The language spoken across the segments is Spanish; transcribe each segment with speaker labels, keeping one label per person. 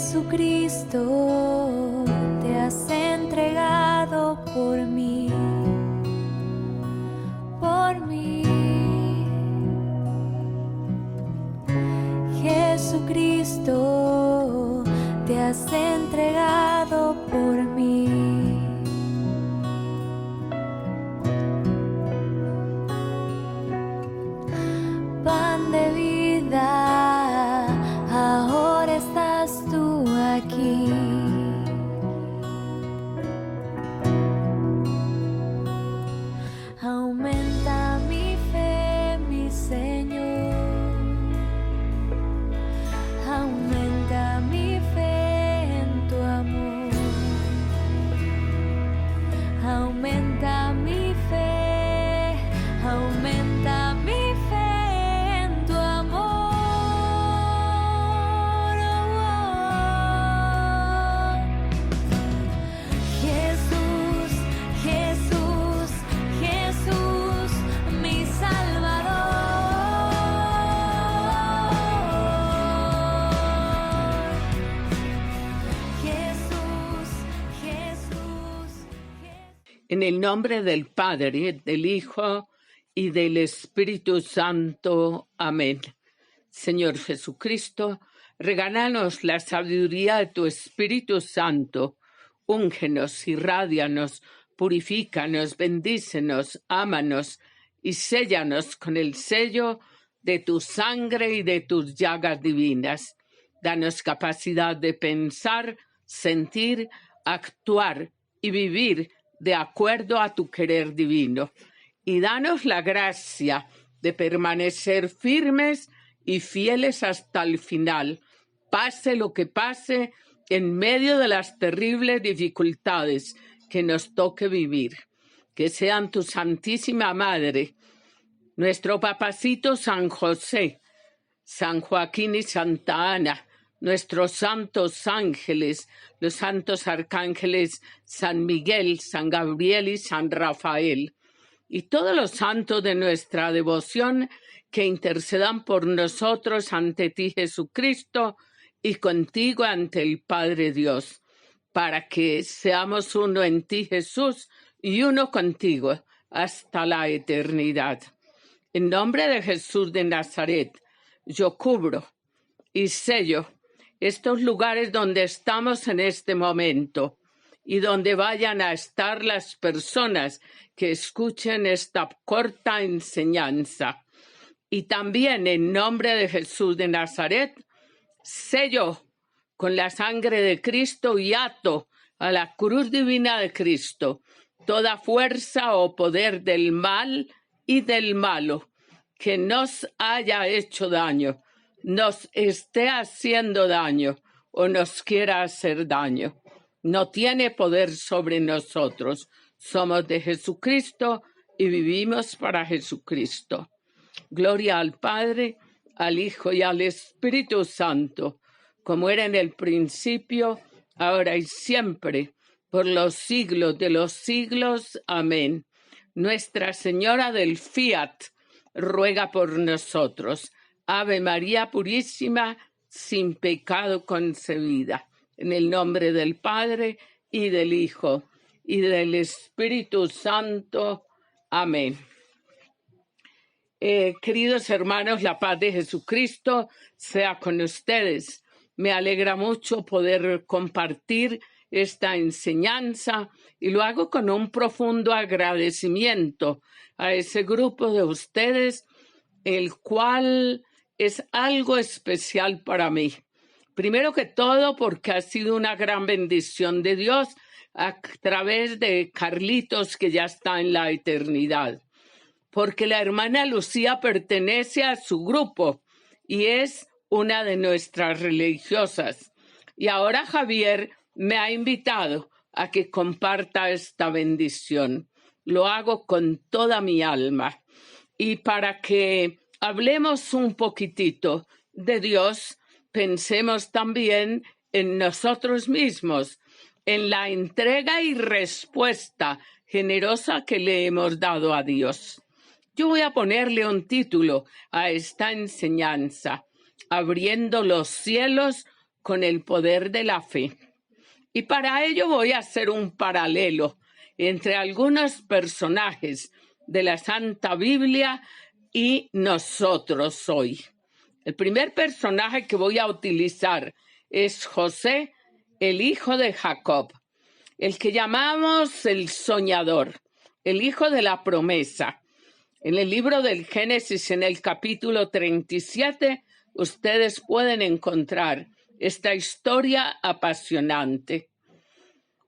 Speaker 1: Jesucristo, te has entregado por mí, por mí. Jesucristo, te has entregado por mí. Pan de vida, ahora estás tú aquí. Aumenta mi fe, mi Señor. Aumenta mi fe en tu amor. Aumenta mi fe, aumenta mi fe en tu amor. Jesús, Jesús, Jesús, mi Salvador. Jesús, Jesús, Jesús.
Speaker 2: En el nombre del Padre, del Hijo y del Espíritu Santo. Amén. Señor Jesucristo, regálanos la sabiduría de tu Espíritu Santo. Úngenos, irrádianos, purifícanos, bendícenos, ámanos y séllanos con el sello de tu sangre y de tus llagas divinas. Danos capacidad de pensar, sentir, actuar y vivir de acuerdo a tu querer divino. Y danos la gracia de permanecer firmes y fieles hasta el final, pase lo que pase, en medio de las terribles dificultades que nos toque vivir. Que sean tu Santísima Madre, nuestro Papacito San José, San Joaquín y Santa Ana, nuestros santos ángeles, los santos arcángeles San Miguel, San Gabriel y San Rafael, y todos los santos de nuestra devoción que intercedan por nosotros ante ti, Jesucristo, y contigo ante el Padre Dios, para que seamos uno en ti, Jesús, y uno contigo hasta la eternidad. En nombre de Jesús de Nazaret, yo cubro y sello estos lugares donde estamos en este momento y donde vayan a estar las personas que escuchen esta corta enseñanza. Y también en nombre de Jesús de Nazaret, sello con la sangre de Cristo y ato a la cruz divina de Cristo toda fuerza o poder del mal y del malo que nos haya hecho daño, nos esté haciendo daño o nos quiera hacer daño. No tiene poder sobre nosotros. Somos de Jesucristo y vivimos para Jesucristo. Gloria al Padre, al Hijo y al Espíritu Santo, como era en el principio, ahora y siempre, por los siglos de los siglos. Amén. Nuestra Señora del Fiat ruega por nosotros. Ave María Purísima, sin pecado concebida. En el nombre del Padre, y del Hijo, y del Espíritu Santo. Amén. Queridos hermanos, la paz de Jesucristo sea con ustedes. Me alegra mucho poder compartir esta enseñanza y lo hago con un profundo agradecimiento a ese grupo de ustedes, el cual es algo especial para mí. Primero que todo, porque ha sido una gran bendición de Dios a través de Carlitos, que ya está en la eternidad. Porque la hermana Lucía pertenece a su grupo y es una de nuestras religiosas. Y ahora Javier me ha invitado a que comparta esta bendición. Lo hago con toda mi alma. Y para que hablemos un poquitito de Dios, pensemos también en nosotros mismos, en la entrega y respuesta generosa que le hemos dado a Dios. Yo voy a ponerle un título a esta enseñanza: Abriendo los cielos, con el poder de la fe. Y para ello voy a hacer un paralelo entre algunos personajes de la Santa Biblia y nosotros hoy. El primer personaje que voy a utilizar es José, el hijo de Jacob, el que llamamos el soñador, el hijo de la promesa. En el libro del Génesis, en el capítulo 37, ustedes pueden encontrar esta historia apasionante.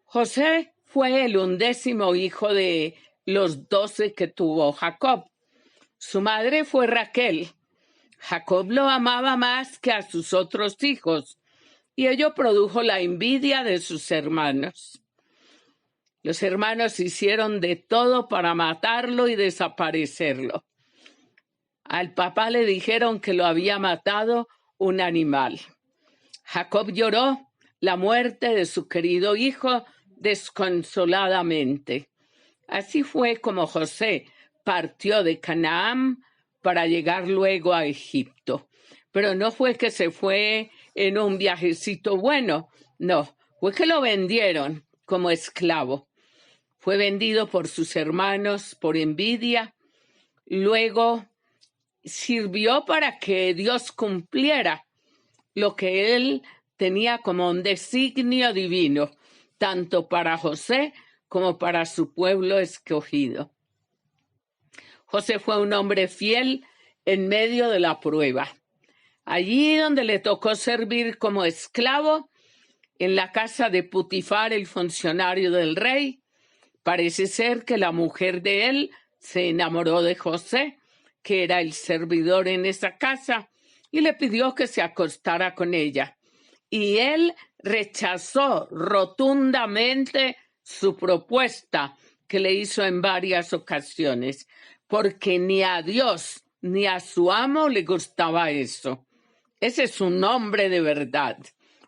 Speaker 2: José fue el 11º hijo de los 12 que tuvo Jacob. Su madre fue Raquel. Jacob lo amaba más que a sus otros hijos, y ello produjo la envidia de sus hermanos. Los hermanos hicieron de todo para matarlo y desaparecerlo. Al papá le dijeron que lo había matado un animal. Jacob lloró la muerte de su querido hijo desconsoladamente. Así fue como José partió de Canaán para llegar luego a Egipto. Pero no fue que se fue en un viajecito bueno, no, fue que lo vendieron como esclavo. Fue vendido por sus hermanos por envidia. Luego sirvió para que Dios cumpliera lo que él tenía como un designio divino, tanto para José como para su pueblo escogido. José fue un hombre fiel en medio de la prueba. Allí donde le tocó servir como esclavo, en la casa de Putifar, el funcionario del rey, parece ser que la mujer de él se enamoró de José, que era el servidor en esa casa, y le pidió que se acostara con ella. Y él rechazó rotundamente su propuesta, que le hizo en varias ocasiones, porque ni a Dios ni a su amo le gustaba eso. Ese es un hombre de verdad.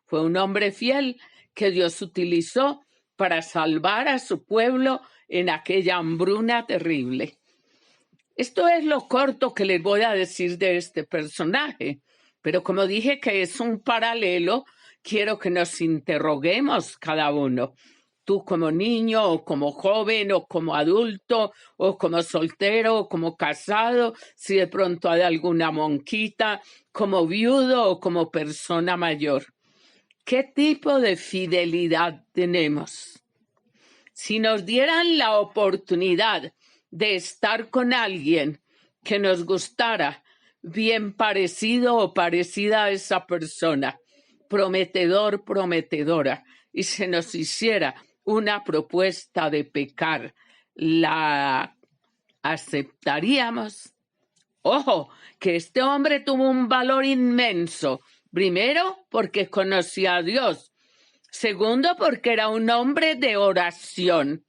Speaker 2: Fue un hombre fiel que Dios utilizó para salvar a su pueblo en aquella hambruna terrible. Esto es lo corto que les voy a decir de este personaje, pero como dije que es un paralelo, quiero que nos interroguemos cada uno. Tú como niño, o como joven, o como adulto, o como soltero, o como casado, si de pronto hay alguna monquita, como viudo o como persona mayor. ¿Qué tipo de fidelidad tenemos? Si nos dieran la oportunidad de estar con alguien que nos gustara, bien parecido o parecida a esa persona, prometedor, prometedora, y se nos hiciera una propuesta de pecar, ¿la aceptaríamos? Ojo, que este hombre tuvo un valor inmenso. Primero, porque conocía a Dios. Segundo, porque era un hombre de oración.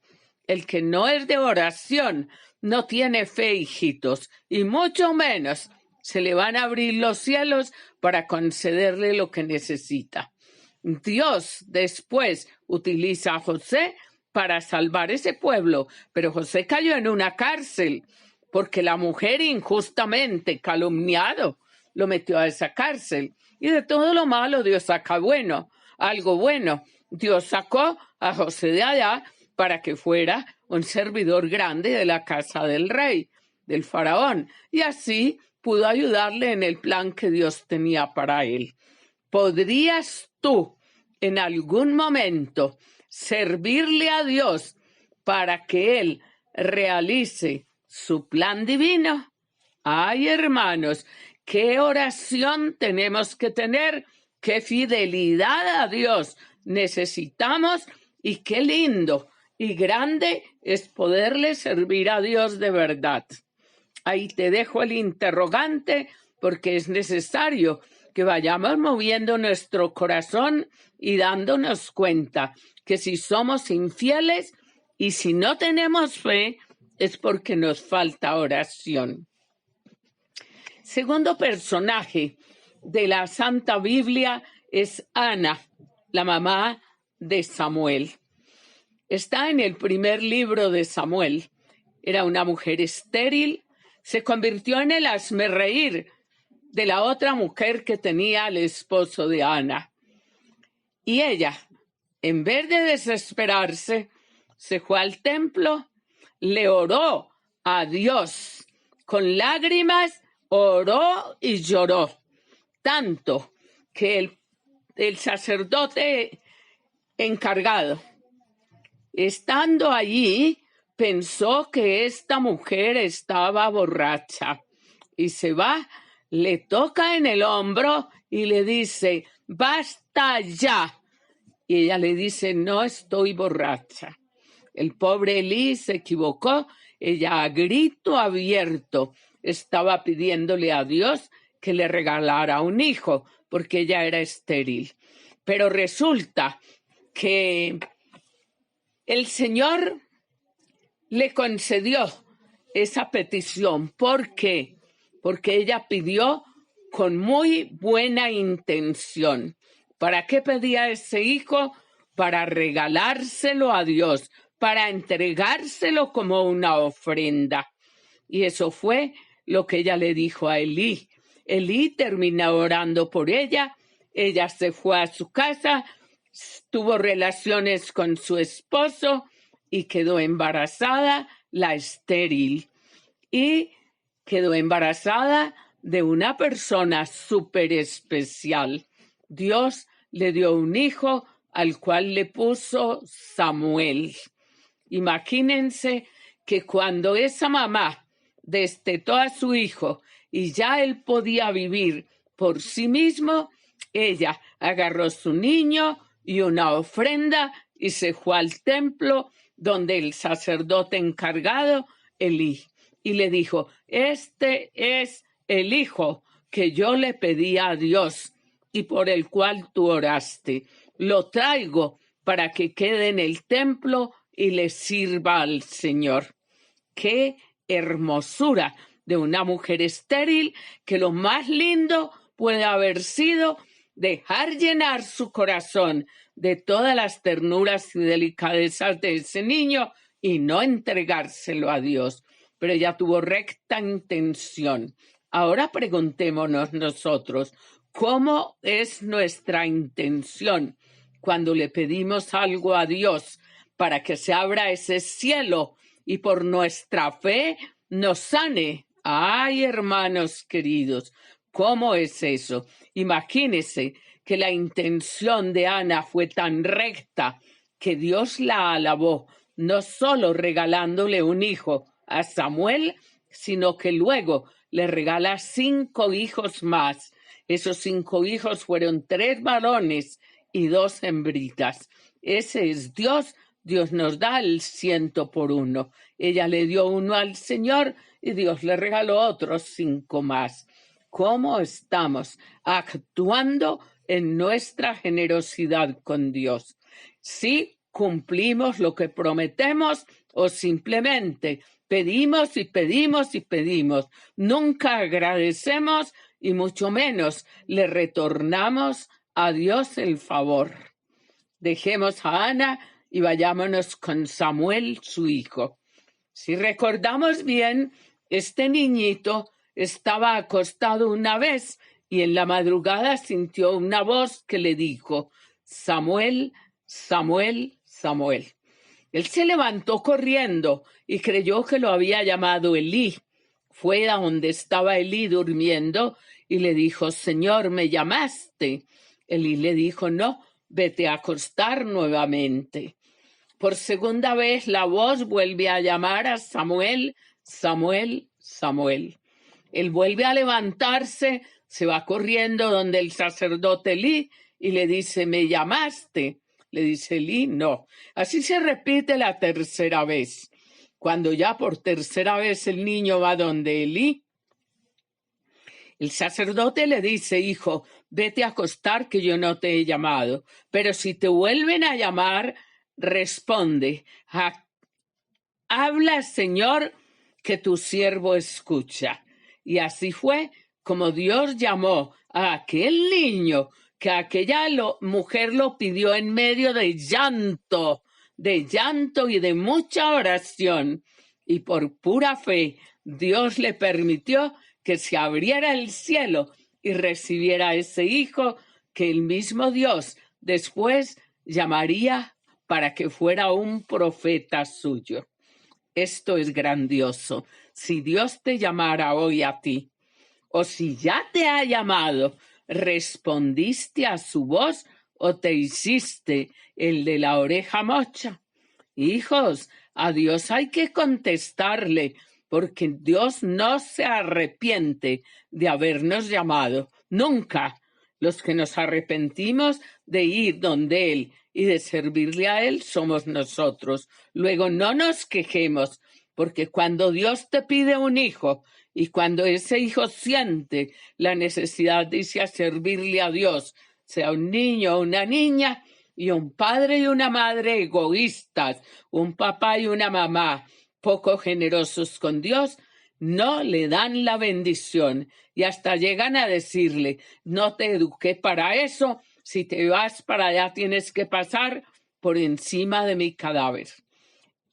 Speaker 2: El que no es de oración no tiene fe, hijitos, y mucho menos se le van a abrir los cielos para concederle lo que necesita. Dios después utiliza a José para salvar ese pueblo, pero José cayó en una cárcel porque la mujer injustamente calumniado lo metió a esa cárcel. Y de todo lo malo Dios saca algo bueno. Dios sacó a José de allá para que fuera un servidor grande de la casa del rey, del faraón, y así pudo ayudarle en el plan que Dios tenía para él. ¿Podrías tú en algún momento servirle a Dios para que Él realice su plan divino? Ay, hermanos, qué oración tenemos que tener, qué fidelidad a Dios necesitamos y qué lindo y grande es poderle servir a Dios de verdad. Ahí te dejo el interrogante porque es necesario que vayamos moviendo nuestro corazón y dándonos cuenta que si somos infieles y si no tenemos fe es porque nos falta oración. Segundo personaje de la Santa Biblia es Ana, la mamá de Samuel. Está en el primer libro de Samuel. Era una mujer estéril, se convirtió en el hazmerreír de la otra mujer que tenía el esposo de Ana. Y ella, en vez de desesperarse, se fue al templo, le oró a Dios con lágrimas, oró y lloró, tanto que el sacerdote encargado, estando allí, pensó que esta mujer estaba borracha y se va, le toca en el hombro y le dice: basta ya. Y ella le dice: no estoy borracha. El pobre Elí se equivocó. Ella a grito abierto estaba pidiéndole a Dios que le regalara un hijo, porque ella era estéril. Pero resulta que el Señor le concedió esa petición. ¿Por qué? Porque ella pidió con muy buena intención. ¿Para qué pedía ese hijo? Para regalárselo a Dios, para entregárselo como una ofrenda. Y eso fue lo que ella le dijo a Elí. Elí terminó orando por ella. Ella se fue a su casa, tuvo relaciones con su esposo y quedó embarazada, la estéril. Y quedó embarazada de una persona súper especial. Dios le dio un hijo al cual le puso Samuel. Imagínense que cuando esa mamá destetó a su hijo y ya él podía vivir por sí mismo, ella agarró su niño y una ofrenda y se fue al templo donde el sacerdote encargado, Elí, y le dijo: este es el hijo que yo le pedí a Dios y por el cual tú oraste. Lo traigo para que quede en el templo y le sirva al Señor. ¡Qué hermosura de una mujer estéril! Que lo más lindo puede haber sido dejar llenar su corazón de todas las ternuras y delicadezas de ese niño y no entregárselo a Dios. Pero ella tuvo recta intención. Ahora preguntémonos nosotros, ¿cómo es nuestra intención cuando le pedimos algo a Dios para que se abra ese cielo y por nuestra fe nos sane? Ay, hermanos queridos, ¿cómo es eso? Imagínense que la intención de Ana fue tan recta que Dios la alabó, no solo regalándole un hijo a Samuel, sino que luego le regala 5 hijos más. Esos 5 hijos fueron 3 varones y 2 hembritas. Ese es Dios. Dios nos da el 100 por 1. Ella le dio 1 al Señor y Dios le regaló otros 5 más. ¿Cómo estamos actuando en nuestra generosidad con Dios? ¿Sí cumplimos lo que prometemos o simplemente pedimos y pedimos y pedimos? Nunca agradecemos y mucho menos le retornamos a Dios el favor. Dejemos a Ana y vayámonos con Samuel, su hijo. Si recordamos bien, este niñito estaba acostado una vez y en la madrugada sintió una voz que le dijo: Samuel, Samuel, Samuel. Él se levantó corriendo y creyó que lo había llamado Elí. Fue a donde estaba Elí durmiendo y le dijo: Señor, ¿me llamaste? Elí le dijo: no, vete a acostar nuevamente. Por segunda vez la voz vuelve a llamar a Samuel, Samuel, Samuel. Él vuelve a levantarse, se va corriendo donde el sacerdote Elí y le dice: ¿me llamaste? Le dice Elí: no. Así se repite la tercera vez. Cuando ya por tercera vez el niño va donde Elí, el sacerdote le dice: hijo, vete a acostar que yo no te he llamado. Pero si te vuelven a llamar, responde: habla, Señor, que tu siervo escucha. Y así fue como Dios llamó a aquel niño, que aquella mujer lo pidió en medio de llanto y de mucha oración. Y por pura fe, Dios le permitió que se abriera el cielo y recibiera a ese hijo que el mismo Dios Después llamaría para que fuera un profeta suyo. Esto es grandioso. Si Dios te llamara hoy a ti, o si ya te ha llamado, ¿respondiste a su voz o te hiciste el de la oreja mocha? Hijos, a Dios hay que contestarle, porque Dios no se arrepiente de habernos llamado. Nunca. Los que nos arrepentimos de ir donde Él y de servirle a Él somos nosotros. Luego no nos quejemos, porque cuando Dios te pide un hijo y cuando ese hijo siente la necesidad de irse a servirle a Dios, sea un niño o una niña, y un padre y una madre egoístas, un papá y una mamá poco generosos con Dios, no le dan la bendición y hasta llegan a decirle, no te eduqué para eso, si te vas para allá tienes que pasar por encima de mi cadáver.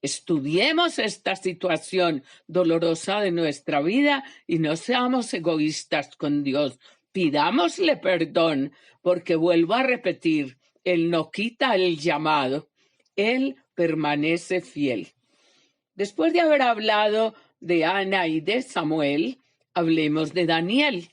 Speaker 2: Estudiemos esta situación dolorosa de nuestra vida y no seamos egoístas con Dios. Pidámosle perdón, porque vuelvo a repetir, Él no quita el llamado, Él permanece fiel. Después de haber hablado de Ana y de Samuel, hablemos de Daniel.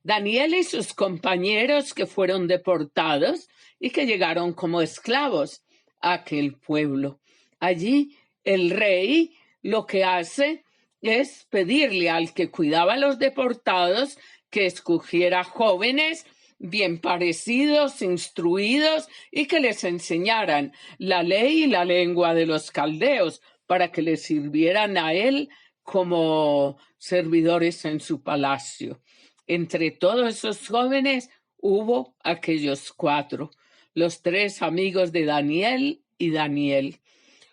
Speaker 2: Daniel y sus compañeros que fueron deportados y que llegaron como esclavos a aquel pueblo. Allí el rey lo que hace es pedirle al que cuidaba a los deportados que escogiera jóvenes bien parecidos, instruidos y que les enseñaran la ley y la lengua de los caldeos para que les sirvieran a él como servidores en su palacio. Entre todos esos jóvenes hubo aquellos 4, los 3 amigos de Daniel y Daniel.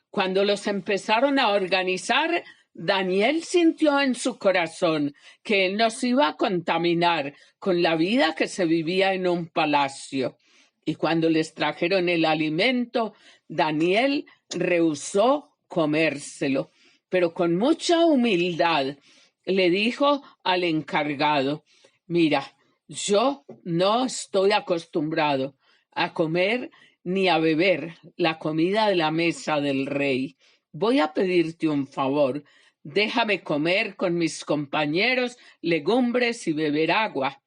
Speaker 2: Cuando los empezaron a organizar, Daniel sintió en su corazón que él no se iba a contaminar con la vida que se vivía en un palacio. Y cuando les trajeron el alimento, Daniel rehusó comérselo, pero con mucha humildad le dijo al encargado, mira, yo no estoy acostumbrado a comer ni a beber la comida de la mesa del rey. Voy a pedirte un favor. Déjame comer con mis compañeros legumbres y beber agua.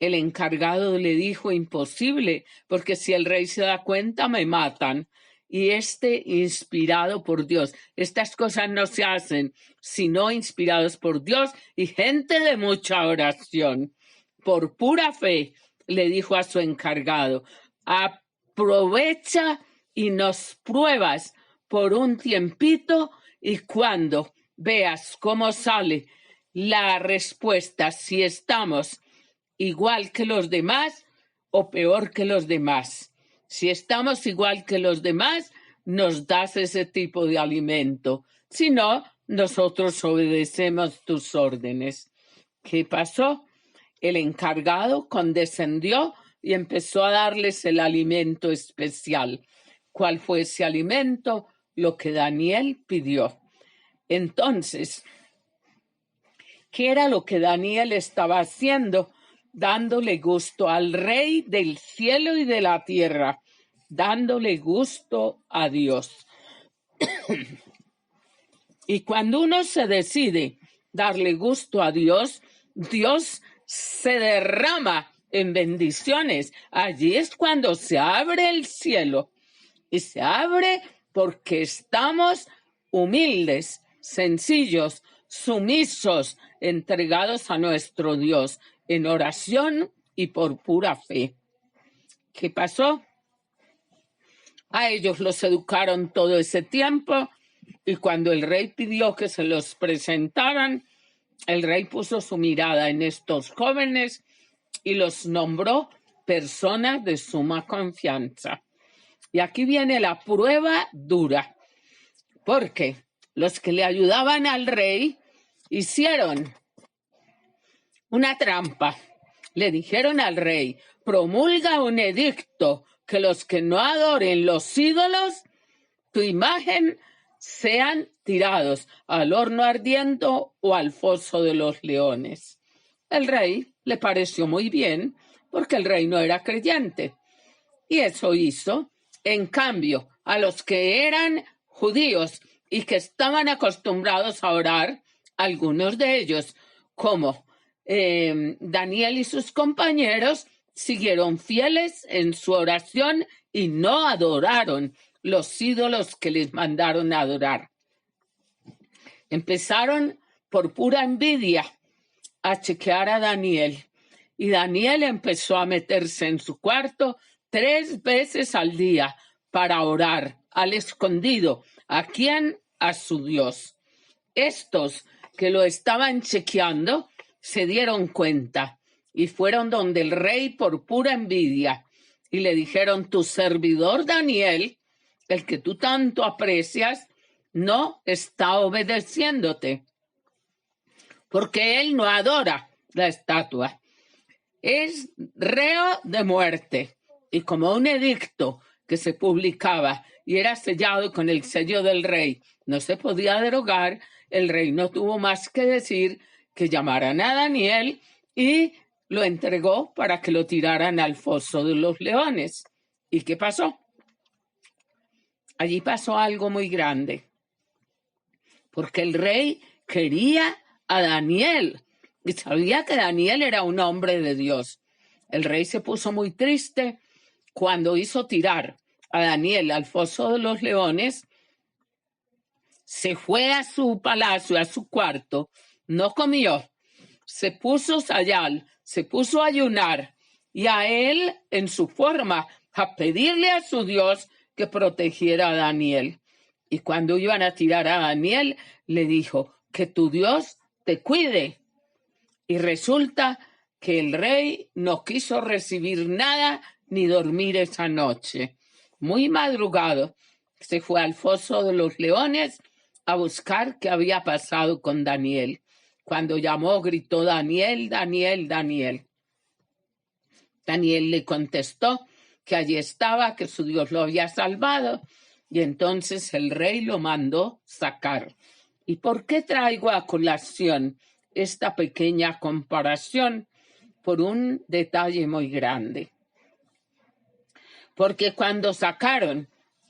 Speaker 2: El encargado le dijo, imposible, porque si el rey se da cuenta me matan. Y inspirado por Dios, estas cosas no se hacen sino inspirados por Dios y gente de mucha oración. Por pura fe, le dijo a su encargado, aprovecha y nos pruebas por un tiempito y cuando veas cómo sale la respuesta, si estamos igual que los demás o peor que los demás. Si estamos igual que los demás, nos das ese tipo de alimento. Si no, nosotros obedecemos tus órdenes. ¿Qué pasó? El encargado condescendió y empezó a darles el alimento especial. ¿Cuál fue ese alimento? Lo que Daniel pidió. Entonces, ¿qué era lo que Daniel estaba haciendo? Dándole gusto al Rey del cielo y de la tierra, dándole gusto a Dios. Y cuando uno se decide darle gusto a Dios, Dios se derrama en bendiciones. Allí es cuando se abre el cielo. Y se abre porque estamos humildes, sencillos, sumisos, entregados a nuestro Dios en oración y por pura fe. ¿Qué pasó? A ellos los educaron todo ese tiempo y cuando el rey pidió que se los presentaran, el rey puso su mirada en estos jóvenes y los nombró personas de suma confianza. Y aquí viene la prueba dura, porque los que le ayudaban al rey hicieron una trampa. Le dijeron al rey, promulga un edicto que los que no adoren los ídolos, tu imagen, sean tirados al horno ardiendo o al foso de los leones. El rey le pareció muy bien, porque el rey no era creyente. Y eso hizo. En cambio, a los que eran judíos y que estaban acostumbrados a orar, algunos de ellos, como Daniel y sus compañeros, siguieron fieles en su oración y no adoraron los ídolos que les mandaron a adorar. Empezaron por pura envidia a chequear a Daniel, y Daniel empezó a meterse en su cuarto 3 veces al día para orar al escondido. ¿A quién? A su Dios. Estos que lo estaban chequeando se dieron cuenta y fueron donde el rey por pura envidia y le dijeron: tu servidor Daniel, el que tú tanto aprecias, no está obedeciéndote, porque él no adora la estatua. Es reo de muerte. Y como un edicto que se publicaba y era sellado con el sello del rey no se podía derogar, el rey no tuvo más que decir que llamaran a Daniel y lo entregó para que lo tiraran al foso de los leones. ¿Y qué pasó? Allí pasó algo muy grande, porque el rey quería a Daniel y sabía que Daniel era un hombre de Dios. El rey se puso muy triste cuando hizo tirar a Daniel al foso de los leones. Se fue a su palacio, a su cuarto, no comió, se puso sayal, se puso a ayunar, y a él, en su forma, a pedirle a su Dios que protegiera a Daniel. Y cuando iban a tirar a Daniel, le dijo: que tu Dios te cuide. Y resulta que el rey no quiso recibir nada ni dormir esa noche. Muy madrugado, se fue al foso de los leones a buscar qué había pasado con Daniel. Cuando llamó, gritó: Daniel, Daniel, Daniel. Daniel le contestó que allí estaba, que su Dios lo había salvado, y entonces el rey lo mandó sacar. ¿Y por qué traigo a colación esta pequeña comparación? Por un detalle muy grande. Porque cuando sacaron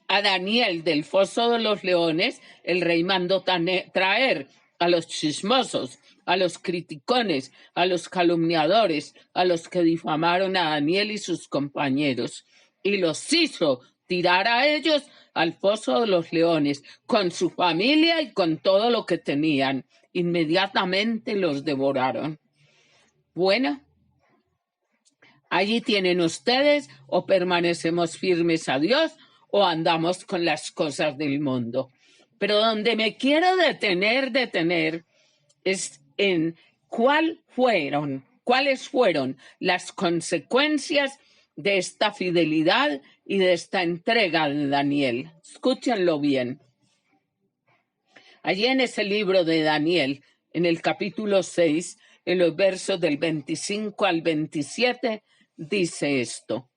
Speaker 2: a Daniel del foso de los leones, el rey mandó traer a los chismosos, a los criticones, a los calumniadores, a los que difamaron a Daniel y sus compañeros, y los hizo tirar a ellos al foso de los leones, con su familia y con todo lo que tenían. Inmediatamente los devoraron. Bueno, allí tienen ustedes: o permanecemos firmes a Dios o andamos con las cosas del mundo. Pero donde me quiero detener es en cuáles fueron las consecuencias de esta fidelidad y de esta entrega de Daniel. Escúchenlo bien. Allí en ese libro de Daniel, en el capítulo 6, en los versos del 25 al 27, dice esto: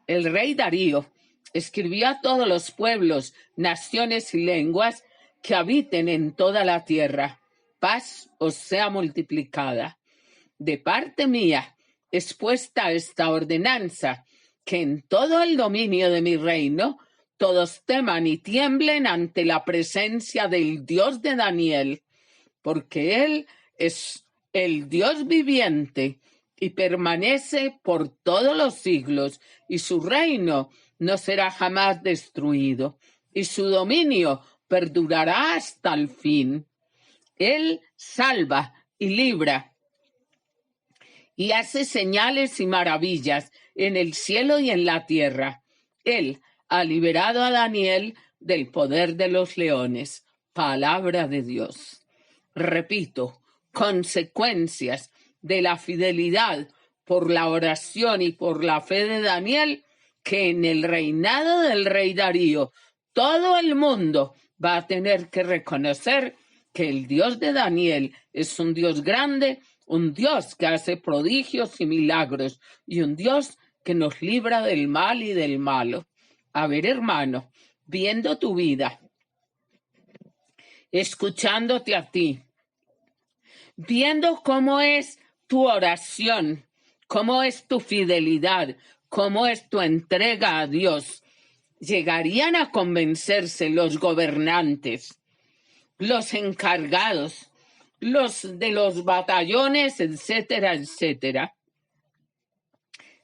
Speaker 2: el rey Darío escribió a todos los pueblos, naciones y lenguas que habiten en toda la tierra: paz os sea multiplicada. De parte mía es puesta esta ordenanza, que en todo el dominio de mi reino todos teman y tiemblen ante la presencia del Dios de Daniel, porque él es el Dios viviente y permanece por todos los siglos, y su reino no será jamás destruido, y su dominio perdurará hasta el fin. Él salva y libra y hace señales y maravillas en el cielo y en la tierra. Él ha liberado a Daniel del poder de los leones. Palabra de Dios. Repito, consecuencias de la fidelidad por la oración y por la fe de Daniel, que en el reinado del rey Darío todo el mundo va a tener que reconocer que el Dios de Daniel es un Dios grande, un Dios que hace prodigios y milagros, y un Dios que nos libra del mal y del malo. A ver, hermano, viendo tu vida, escuchándote a ti, viendo cómo es tu oración, cómo es tu fidelidad, cómo es tu entrega a Dios, llegarían a convencerse los gobernantes, los encargados, los de los batallones, etcétera, etcétera,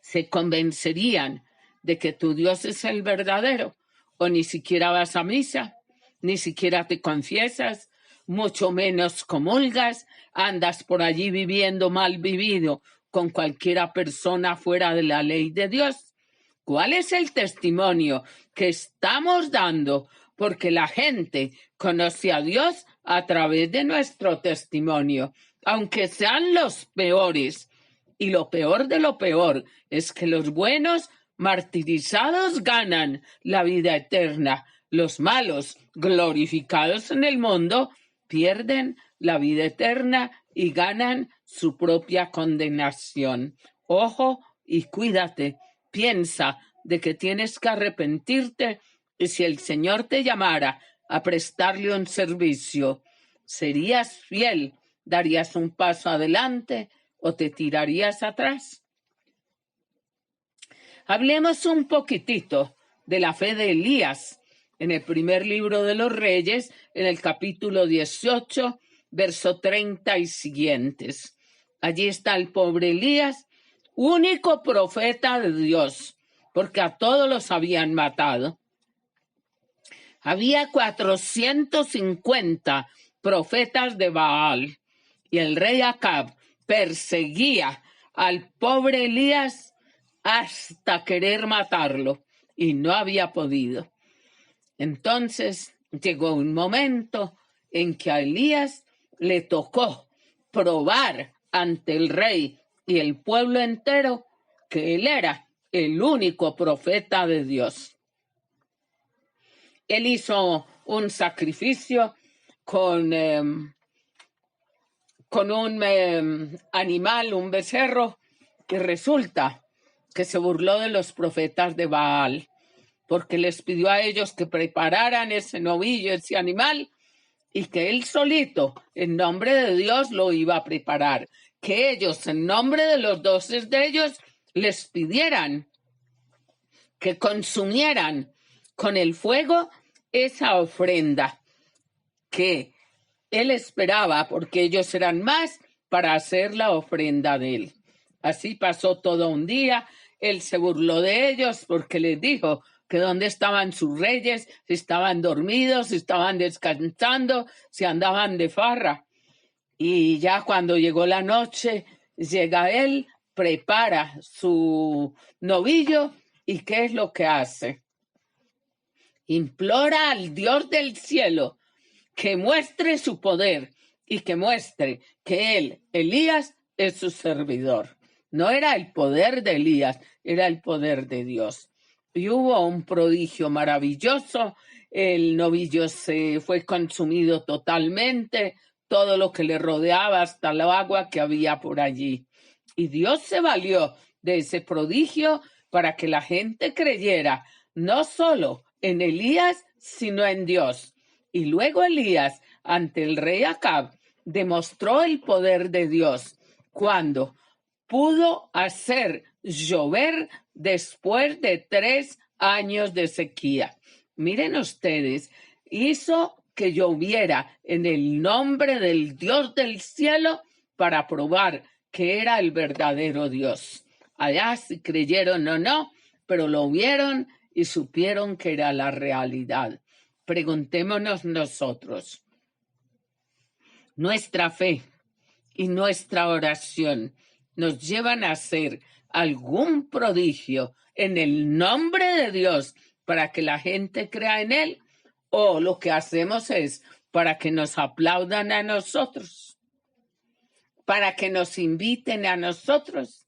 Speaker 2: se convencerían de que tu Dios es el verdadero, o ni siquiera vas a misa, ni siquiera te confiesas, mucho menos comulgas, andas por allí viviendo mal vivido con cualquiera persona fuera de la ley de Dios. ¿Cuál es el testimonio que estamos dando? Porque la gente conoce a Dios a través de nuestro testimonio, aunque sean los peores. Y lo peor de lo peor es que los buenos martirizados ganan la vida eterna. Los malos, glorificados en el mundo, pierden la vida eterna y ganan su propia condenación. Ojo y cuídate. Piensa de que tienes que arrepentirte y si el Señor te llamara a prestarle un servicio, ¿serías fiel? ¿Darías un paso adelante o te tirarías atrás? Hablemos un poquitito de la fe de Elías en el primer libro de los Reyes, en el capítulo 18, verso 30 y siguientes. Allí está el pobre Elías, único profeta de Dios, porque a todos los habían matado. Había 450 profetas de Baal y el rey Acab perseguía al pobre Elías hasta querer matarlo y no había podido. Entonces llegó un momento en que a Elías le tocó probar ante el rey y el pueblo entero que él era el único profeta de Dios. Él hizo un sacrificio con un animal, un becerro, que resulta que se burló de los profetas de Baal, porque les pidió a ellos que prepararan ese novillo, ese animal, y que él solito, en nombre de Dios, lo iba a preparar. Que ellos, en nombre de los dioses de ellos, les pidieran que consumieran con el fuego esa ofrenda que él esperaba, porque ellos eran más para hacer la ofrenda de él. Así pasó todo un día. Él se burló de ellos porque les dijo que dónde estaban sus reyes, si estaban dormidos, si estaban descansando, si andaban de farra. Y ya cuando llegó la noche, llega él, prepara su novillo y ¿qué es lo que hace? Implora al Dios del cielo que muestre su poder y que muestre que él, Elías, es su servidor. No era el poder de Elías, era el poder de Dios. Y hubo un prodigio maravilloso. El novillo se fue consumido totalmente, todo lo que le rodeaba, hasta el agua que había por allí. Y Dios se valió de ese prodigio para que la gente creyera no solo en Elías, sino en Dios. Y luego Elías, ante el rey Acab, demostró el poder de Dios cuando pudo hacer llover después de 3 años de sequía. Miren ustedes, hizo que lloviera en el nombre del Dios del cielo para probar que era el verdadero Dios. Allá si creyeron o no, pero lo vieron y supieron que era la realidad. Preguntémonos nosotros, nuestra fe y nuestra oración nos llevan a hacer algún prodigio en el nombre de Dios para que la gente crea en Él, o lo que hacemos es para que nos aplaudan a nosotros, para que nos inviten a nosotros,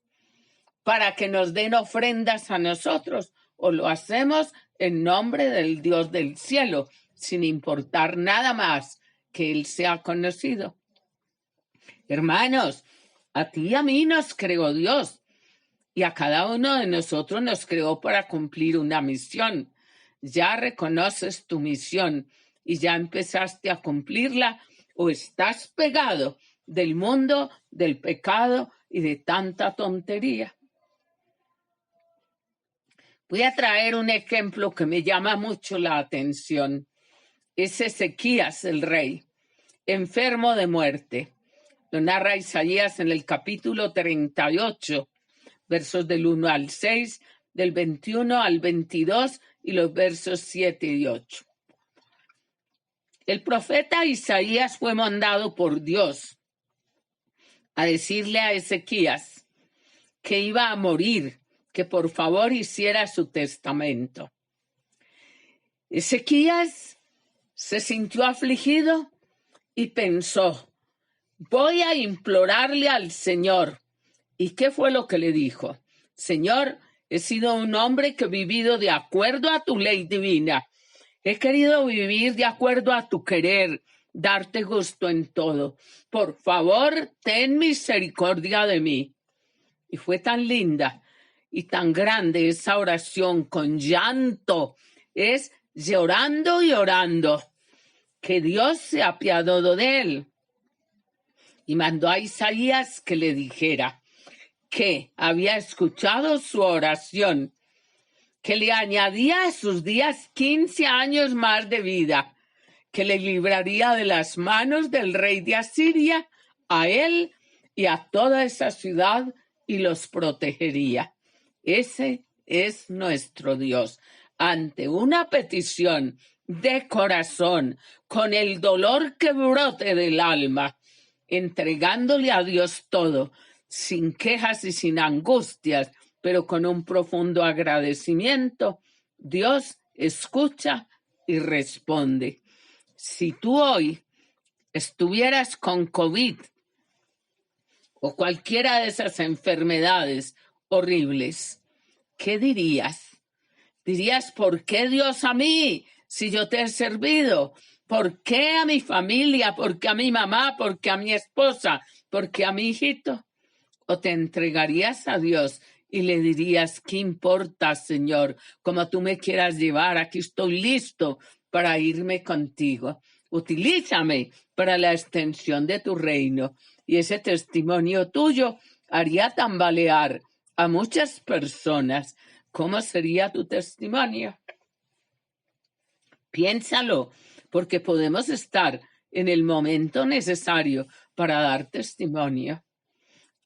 Speaker 2: para que nos den ofrendas a nosotros, o lo hacemos en nombre del Dios del cielo, sin importar nada más que Él sea conocido. Hermanos, a ti y a mí nos creó Dios y a cada uno de nosotros nos creó para cumplir una misión. Ya reconoces tu misión y ya empezaste a cumplirla o estás pegado del mundo, del pecado y de tanta tontería. Voy a traer un ejemplo que me llama mucho la atención. Es Ezequías, el rey, enfermo de muerte. Lo narra Isaías en el capítulo 38, versos del 1 al 6, del 21 al 22 y los versos 7 y 8. El profeta Isaías fue mandado por Dios a decirle a Ezequías que iba a morir, que por favor hiciera su testamento. Ezequías se sintió afligido y pensó, voy a implorarle al Señor. ¿Y qué fue lo que le dijo? Señor, he sido un hombre que he vivido de acuerdo a tu ley divina. He querido vivir de acuerdo a tu querer, darte gusto en todo. Por favor, ten misericordia de mí. Y fue tan linda y tan grande esa oración con llanto. Es llorando y orando, que Dios se apiadó de él. Y mandó a Isaías que le dijera que había escuchado su oración, que le añadía a sus días 15 años más de vida, que le libraría de las manos del rey de Asiria, a él y a toda esa ciudad, y los protegería. Ese es nuestro Dios. Ante una petición de corazón, con el dolor que brote del alma, entregándole a Dios todo, sin quejas y sin angustias, pero con un profundo agradecimiento, Dios escucha y responde. Si tú hoy estuvieras con COVID o cualquiera de esas enfermedades horribles, ¿qué dirías? Dirías, ¿por qué Dios a mí si yo te he servido? ¿Por qué a mi familia? ¿Por qué a mi mamá? ¿Por qué a mi esposa? ¿Por qué a mi hijito? ¿O te entregarías a Dios y le dirías, qué importa, Señor, como tú me quieras llevar? Aquí estoy listo para irme contigo. Utilízame para la extensión de tu reino. Y ese testimonio tuyo haría tambalear a muchas personas. ¿Cómo sería tu testimonio? Piénsalo, porque podemos estar en el momento necesario para dar testimonio.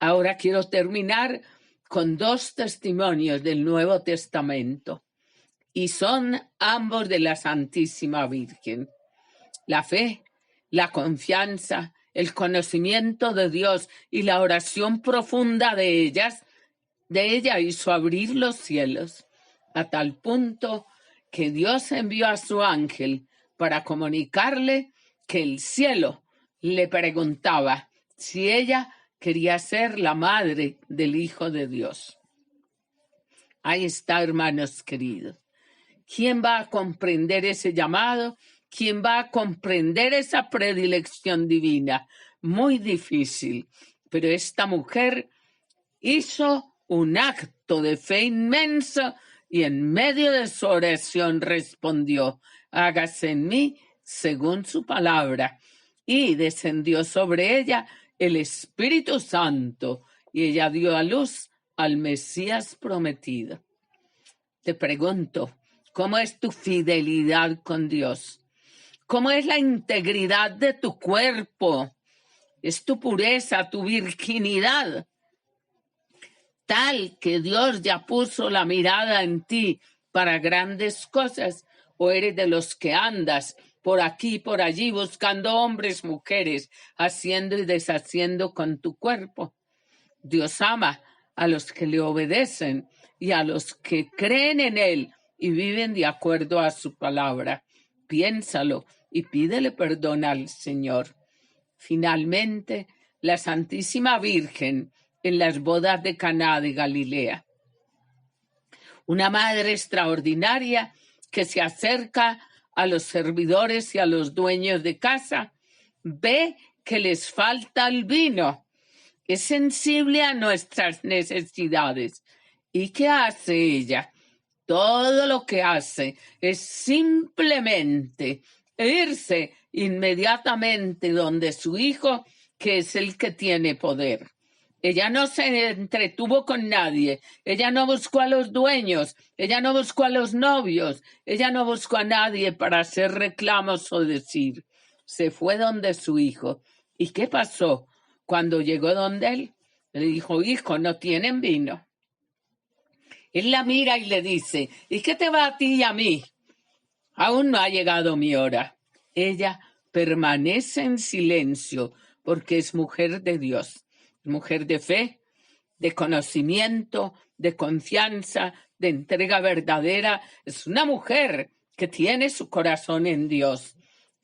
Speaker 2: Ahora quiero terminar con 2 testimonios del Nuevo Testamento, y son ambos de la Santísima Virgen. La fe, la confianza, el conocimiento de Dios y la oración profunda de ella hizo abrir los cielos, a tal punto que Dios envió a su ángel para comunicarle que el cielo le preguntaba si ella quería ser la madre del Hijo de Dios. Ahí está, hermanos queridos. ¿Quién va a comprender ese llamado? ¿Quién va a comprender esa predilección divina? Muy difícil, pero esta mujer hizo un acto de fe inmenso y en medio de su oración respondió, hágase en mí según su palabra. Y descendió sobre ella el Espíritu Santo y ella dio a luz al Mesías prometido. Te pregunto, ¿cómo es tu fidelidad con Dios? ¿Cómo es la integridad de tu cuerpo? ¿Es tu pureza, tu virginidad? Tal que Dios ya puso la mirada en ti para grandes cosas, o eres de los que andas por aquí y por allí buscando hombres, mujeres, haciendo y deshaciendo con tu cuerpo. Dios ama a los que le obedecen y a los que creen en Él y viven de acuerdo a su palabra. Piénsalo y pídele perdón al Señor. Finalmente, la Santísima Virgen en las bodas de Caná de Galilea. Una madre extraordinaria que se acerca a los servidores y a los dueños de casa, ve que les falta el vino, es sensible a nuestras necesidades. ¿Y qué hace ella? Todo lo que hace es simplemente irse inmediatamente donde su hijo, que es el que tiene poder. Ella no se entretuvo con nadie, ella no buscó a los dueños, ella no buscó a los novios, ella no buscó a nadie para hacer reclamos o decir. Se fue donde su hijo. ¿Y qué pasó? Cuando llegó donde él, le dijo, hijo, no tienen vino. Él la mira y le dice, ¿y qué te va a ti y a mí? Aún no ha llegado mi hora. Ella permanece en silencio porque es mujer de Dios, mujer de fe, de conocimiento, de confianza, de entrega verdadera. Es una mujer que tiene su corazón en Dios.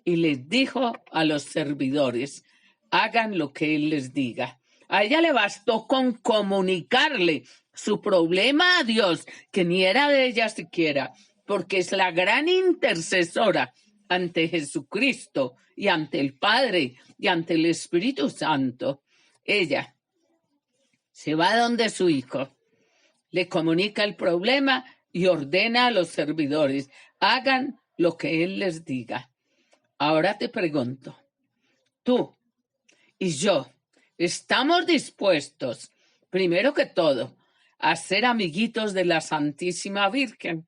Speaker 2: Y les dijo a los servidores, hagan lo que Él les diga. A ella le bastó con comunicarle su problema a Dios, que ni era de ella siquiera, porque es la gran intercesora ante Jesucristo y ante el Padre y ante el Espíritu Santo. Ella se va donde su hijo, le comunica el problema y ordena a los servidores, hagan lo que Él les diga. Ahora te pregunto, tú y yo, ¿estamos dispuestos, primero que todo, a ser amiguitos de la Santísima Virgen,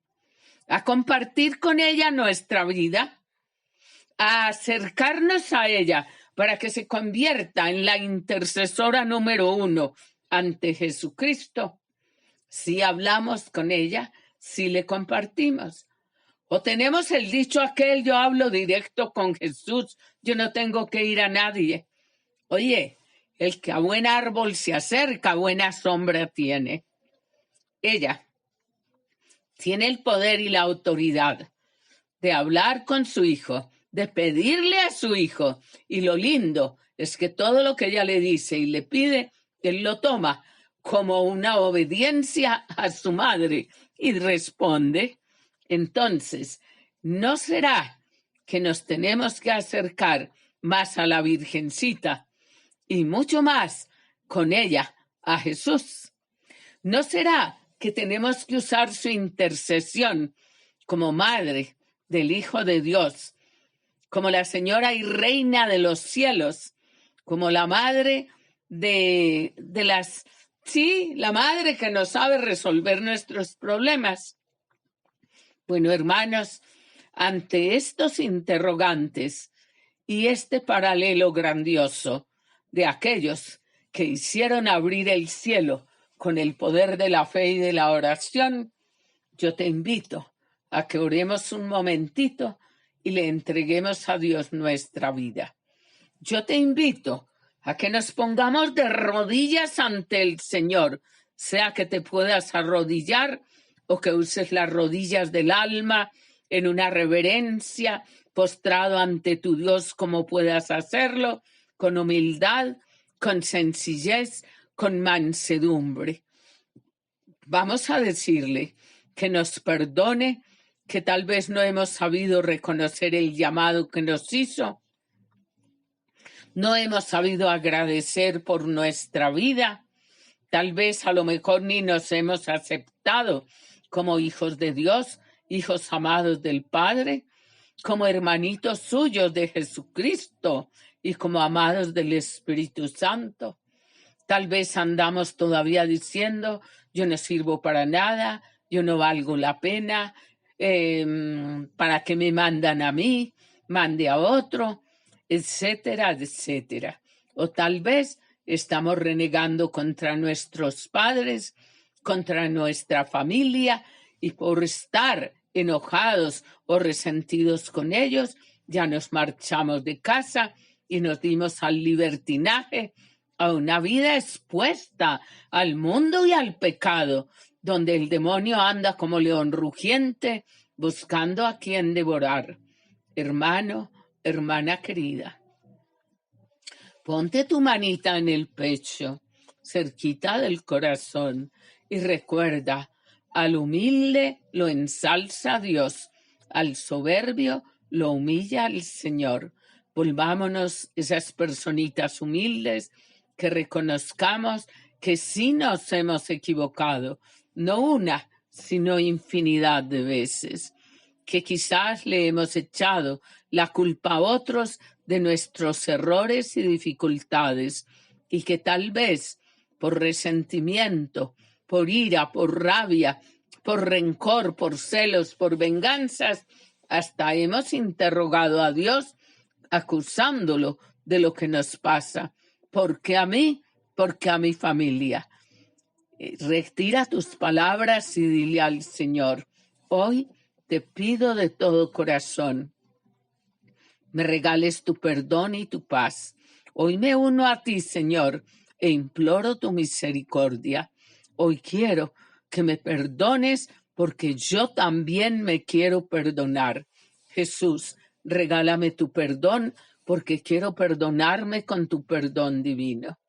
Speaker 2: a compartir con ella nuestra vida, a acercarnos a ella para que se convierta en la intercesora número 1 ante Jesucristo? Si hablamos con ella, si le compartimos. O tenemos el dicho aquel, yo hablo directo con Jesús, yo no tengo que ir a nadie. Oye, el que a buen árbol se acerca, buena sombra tiene. Ella tiene el poder y la autoridad de hablar con su hijo, de pedirle a su hijo. Y lo lindo es que todo lo que ella le dice y le pide, él lo toma como una obediencia a su madre y responde. Entonces, ¿no será que nos tenemos que acercar más a la Virgencita y mucho más con ella a Jesús? ¿No será que tenemos que usar su intercesión como madre del Hijo de Dios, como la Señora y Reina de los cielos, como la madre de las... Sí, la madre que nos sabe resolver nuestros problemas? Bueno, hermanos, ante estos interrogantes y este paralelo grandioso de aquellos que hicieron abrir el cielo con el poder de la fe y de la oración, yo te invito a que oremos un momentito y le entreguemos a Dios nuestra vida. Yo te invito a que nos pongamos de rodillas ante el Señor, sea que te puedas arrodillar o que uses las rodillas del alma en una reverencia, postrado ante tu Dios como puedas hacerlo, con humildad, con sencillez, con mansedumbre. Vamos a decirle que nos perdone, que tal vez no hemos sabido reconocer el llamado que nos hizo, no hemos sabido agradecer por nuestra vida, tal vez a lo mejor ni nos hemos aceptado como hijos de Dios, hijos amados del Padre, como hermanitos suyos de Jesucristo y como amados del Espíritu Santo. Tal vez andamos todavía diciendo, yo no sirvo para nada, yo no valgo la pena, ¿para qué me mandan a mí? Mande a otro, etcétera, etcétera. O tal vez estamos renegando contra nuestros padres, contra nuestra familia, y por estar enojados o resentidos con ellos, ya nos marchamos de casa y nos dimos al libertinaje, a una vida expuesta al mundo y al pecado, donde el demonio anda como león rugiente buscando a quien devorar. Hermano, hermana querida, ponte tu manita en el pecho, cerquita del corazón, y recuerda, al humilde lo ensalza Dios, al soberbio lo humilla el Señor. Volvámonos esas personitas humildes que reconozcamos que sí nos hemos equivocado, no una, sino infinidad de veces, que quizás le hemos echado la culpa a otros de nuestros errores y dificultades, y que tal vez por resentimiento, por ira, por rabia, por rencor, por celos, por venganzas. Hasta hemos interrogado a Dios acusándolo de lo que nos pasa. ¿Por qué a mí? Porque a mi familia. Retira tus palabras y dile al Señor: hoy te pido de todo corazón, me regales tu perdón y tu paz. Hoy me uno a ti, Señor, e imploro tu misericordia. Hoy quiero que me perdones porque yo también me quiero perdonar. Jesús, regálame tu perdón porque quiero perdonarme con tu perdón divino.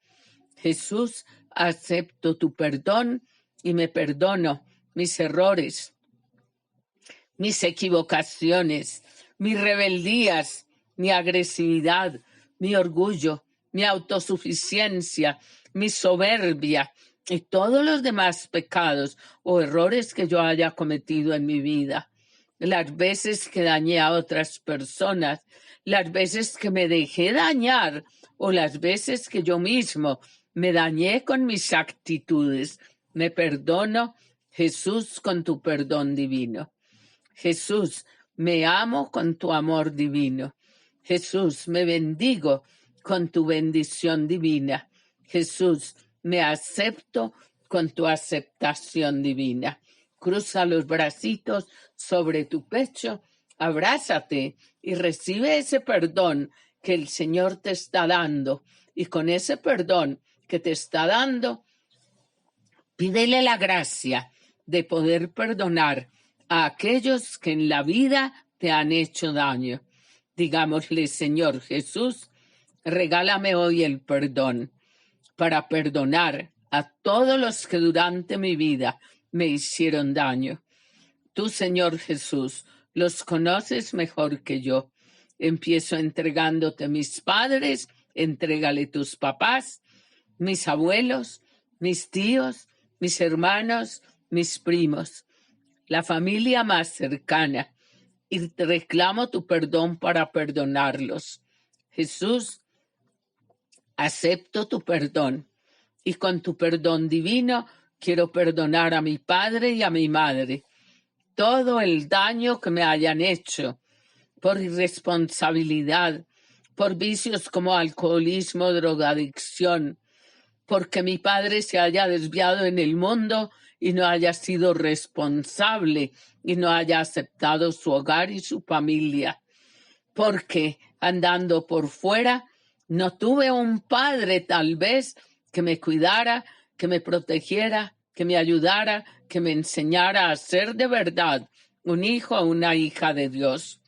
Speaker 2: Jesús, acepto tu perdón y me perdono mis errores, mis equivocaciones, mis rebeldías, mi agresividad, mi orgullo, mi autosuficiencia, mi soberbia y todos los demás pecados o errores que yo haya cometido en mi vida. Las veces que dañé a otras personas, las veces que me dejé dañar o las veces que yo mismo me dañé con mis actitudes. Me perdono, Jesús, con tu perdón divino. Jesús, me amo con tu amor divino. Jesús, me bendigo con tu bendición divina. Jesús, me acepto con tu aceptación divina. Cruza los bracitos sobre tu pecho, abrázate y recibe ese perdón que el Señor te está dando. Y con ese perdón que te está dando, pídele la gracia de poder perdonar a aquellos que en la vida te han hecho daño. Digámosle: Señor Jesús, regálame hoy el perdón para perdonar a todos los que durante mi vida me hicieron daño. Tú, Señor Jesús, los conoces mejor que yo. Empiezo entregándote mis padres, entrégale tus papás, mis abuelos, mis tíos, mis hermanos, mis primos, la familia más cercana, y te reclamo tu perdón para perdonarlos. Jesús, acepto tu perdón y con tu perdón divino quiero perdonar a mi padre y a mi madre todo el daño que me hayan hecho por irresponsabilidad, por vicios como alcoholismo, drogadicción, porque mi padre se haya desviado en el mundo y no haya sido responsable y no haya aceptado su hogar y su familia, porque andando por fuera no tuve un padre tal vez que me cuidara, que me protegiera, que me ayudara, que me enseñara a ser de verdad un hijo o una hija de Dios.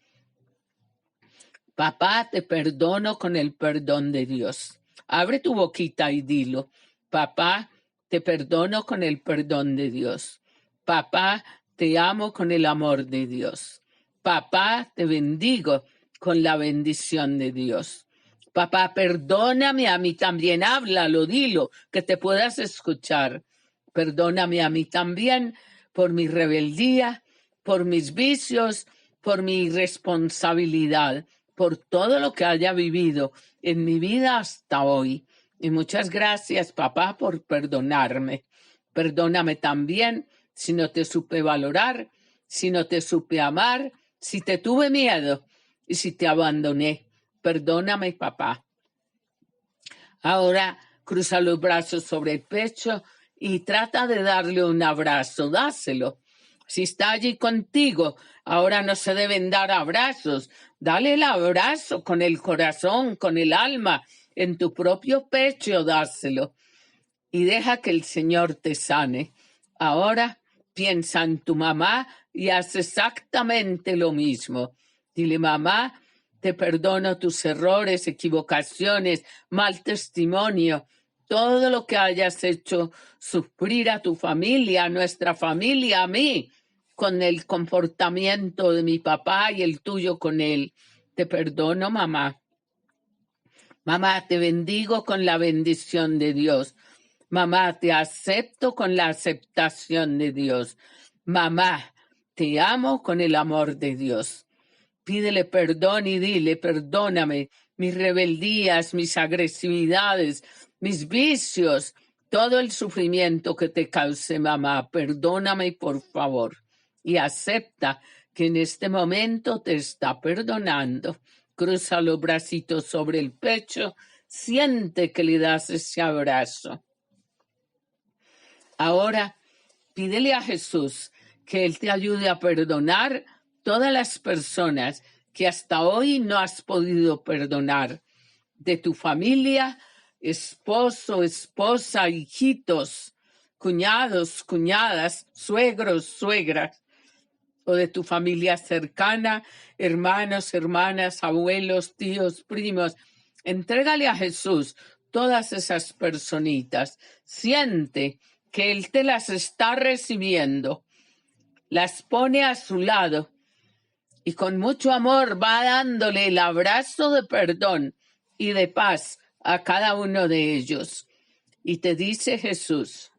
Speaker 2: Papá, te perdono con el perdón de Dios. Abre tu boquita y dilo: papá, te perdono con el perdón de Dios. Papá, te amo con el amor de Dios. Papá, te bendigo con la bendición de Dios. Papá, perdóname a mí también. Háblalo, dilo, que te puedas escuchar. Perdóname a mí también por mi rebeldía, por mis vicios, por mi irresponsabilidad, por todo lo que haya vivido en mi vida hasta hoy. Y muchas gracias, papá, por perdonarme. Perdóname también si no te supe valorar, si no te supe amar, si te tuve miedo y si te abandoné. Perdóname, papá. Ahora cruza los brazos sobre el pecho y trata de darle un abrazo. Dáselo. Si está allí contigo, ahora no se deben dar abrazos. Dale el abrazo con el corazón, con el alma, en tu propio pecho, dáselo. Y deja que el Señor te sane. Ahora piensa en tu mamá y haz exactamente lo mismo. Dile: mamá, te perdono tus errores, equivocaciones, mal testimonio, todo lo que hayas hecho sufrir a tu familia, a nuestra familia, a mí, con el comportamiento de mi papá y el tuyo con él. Te perdono, mamá. Mamá, te bendigo con la bendición de Dios. Mamá, te acepto con la aceptación de Dios. Mamá, te amo con el amor de Dios. Pídele perdón y dile: perdóname mis rebeldías, mis agresividades, mis vicios, todo el sufrimiento que te cause, mamá. Perdóname, por favor. Y acepta que en este momento te está perdonando. Cruza los bracitos sobre el pecho. Siente que le das ese abrazo. Ahora, pídele a Jesús que Él te ayude a perdonar todas las personas que hasta hoy no has podido perdonar. De tu familia, esposo, esposa, hijitos, cuñados, cuñadas, suegros, suegras, o de tu familia cercana, hermanos, hermanas, abuelos, tíos, primos. Entrégale a Jesús todas esas personitas. Siente que Él te las está recibiendo, las pone a su lado y con mucho amor va dándole el abrazo de perdón y de paz a cada uno de ellos. Y te dice Jesús: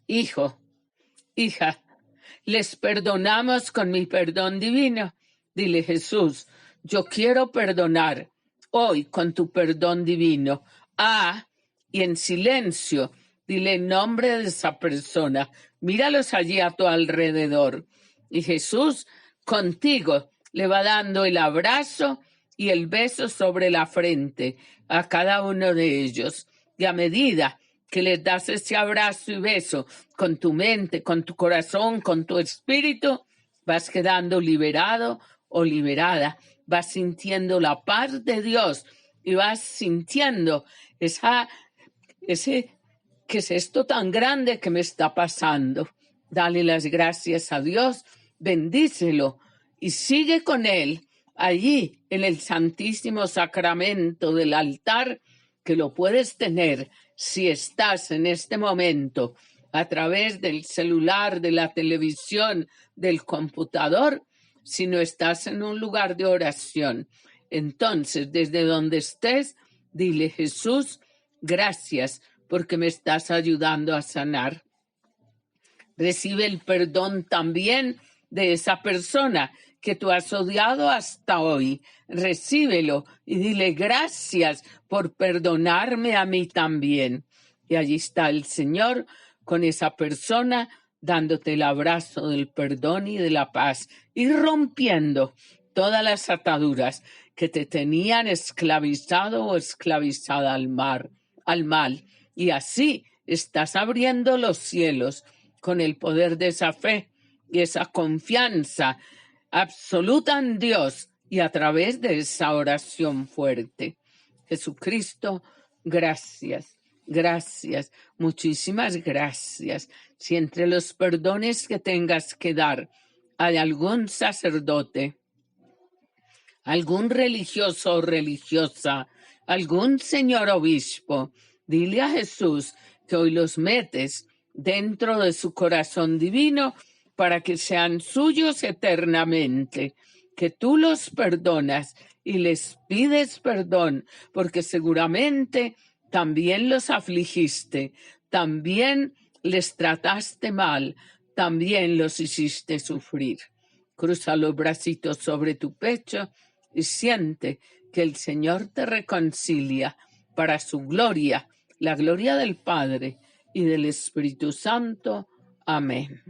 Speaker 2: hijo, hija, les perdonamos con mi perdón divino. Dile: Jesús, yo quiero perdonar hoy con tu perdón divino. Y en silencio, dile el nombre de esa persona. Míralos allí a tu alrededor. Y Jesús contigo le va dando el abrazo y el beso sobre la frente a cada uno de ellos. Y a medida que les das ese abrazo y beso con tu mente, con tu corazón, con tu espíritu, vas quedando liberado o liberada. Vas sintiendo la paz de Dios y vas sintiendo ¿qué es esto tan grande que me está pasando? Dale las gracias a Dios, bendícelo y sigue con Él allí en el Santísimo Sacramento del altar, que lo puedes tener si estás en este momento a través del celular, de la televisión, del computador. Si no estás en un lugar de oración, entonces desde donde estés, dile: Jesús, gracias porque me estás ayudando a sanar. Recibe el perdón también de esa persona que tú has odiado hasta hoy. Recíbelo y dile: gracias por perdonarme a mí también. Y allí está el Señor con esa persona dándote el abrazo del perdón y de la paz y rompiendo todas las ataduras que te tenían esclavizado o esclavizada al mal. Y así estás abriendo los cielos con el poder de esa fe y esa confianza absoluta en Dios y a través de esa oración fuerte. Jesucristo, gracias, gracias, muchísimas gracias. Si entre los perdones que tengas que dar hay algún sacerdote, algún religioso o religiosa, algún señor obispo, dile a Jesús que hoy los metes dentro de su corazón divino para que sean suyos eternamente, que tú los perdonas y les pides perdón, porque seguramente también los afligiste, también les trataste mal, también los hiciste sufrir. Cruza los bracitos sobre tu pecho y siente que el Señor te reconcilia para su gloria, la gloria del Padre y del Espíritu Santo. Amén.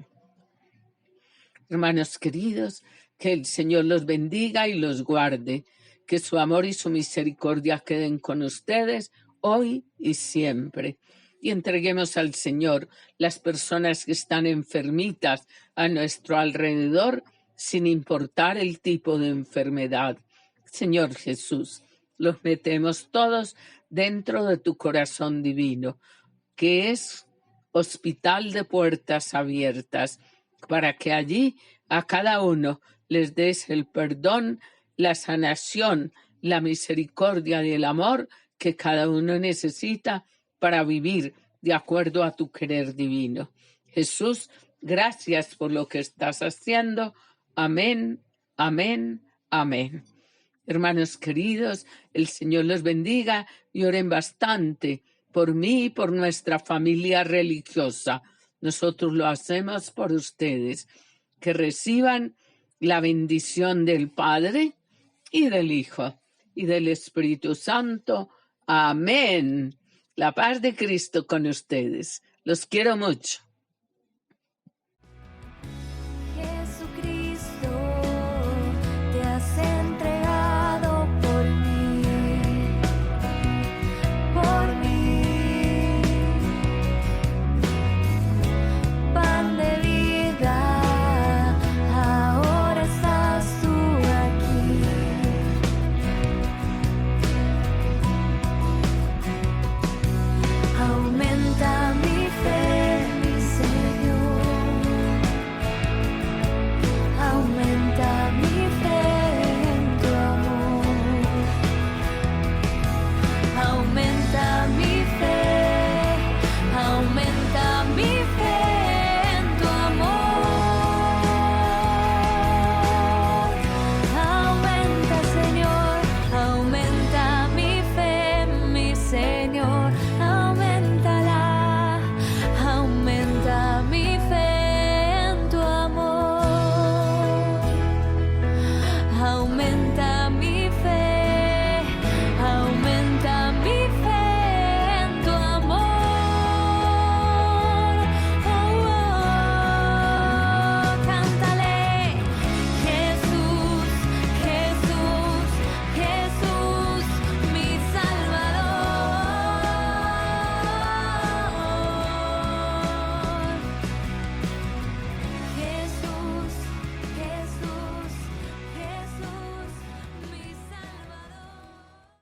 Speaker 2: Hermanos queridos, que el Señor los bendiga y los guarde, que su amor y su misericordia queden con ustedes hoy y siempre. Y entreguemos al Señor las personas que están enfermitas a nuestro alrededor, sin importar el tipo de enfermedad. Señor Jesús, los metemos todos dentro de tu corazón divino, que es hospital de puertas abiertas, para que allí a cada uno les des el perdón, la sanación, la misericordia y el amor que cada uno necesita para vivir de acuerdo a tu querer divino. Jesús, gracias por lo que estás haciendo. Amén, amén, amén. Hermanos queridos, el Señor los bendiga y oren bastante por mí y por nuestra familia religiosa. Nosotros lo hacemos por ustedes. Que reciban la bendición del Padre y del Hijo y del Espíritu Santo. Amén. La paz de Cristo con ustedes. Los quiero mucho.